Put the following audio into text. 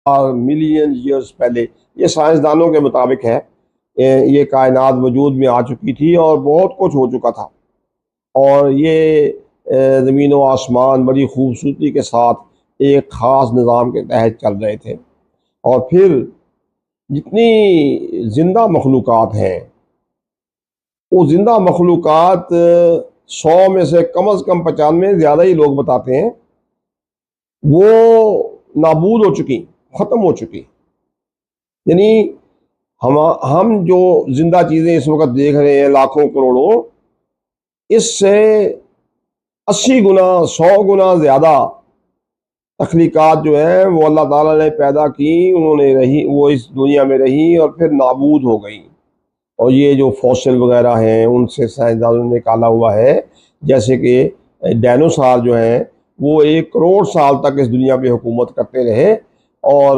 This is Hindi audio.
मिलियन ईयर्स पहले, ये साइंसदानों के मुताबिक है, ये कायनात वजूद में आ चुकी थी और बहुत कुछ हो चुका था। और ये ज़मीन व आसमान बड़ी खूबसूरती के साथ एक ख़ास निज़ाम के तहत चल रहे थे। और फिर जितनी ज़िंदा मखलूक़ात हैं, वो ज़िंदा मखलूक़ात 100 में से कम अज़ कम 95, ज़्यादा ही लोग बताते हैं, वो नाबूद हो चुकी, ख़त्म हो चुकी। यानी हम जो ज़िंदा चीज़ें इस वक़्त देख रहे हैं लाखों करोड़ों, इससे 80 गुना 100 गुना ज़्यादा तख्लीक़ात जो है वो अल्लाह ताला ने पैदा की, उन्होंने रही, वो इस दुनिया में रही और फिर नाबूद हो गई। और ये जो फॉसिल वगैरह हैं उनसे साइंसदानों ने निकाला हुआ है, जैसे कि डायनासोर जो हैं वो 1 करोड़ साल तक इस दुनिया पे हुकूमत करते रहे और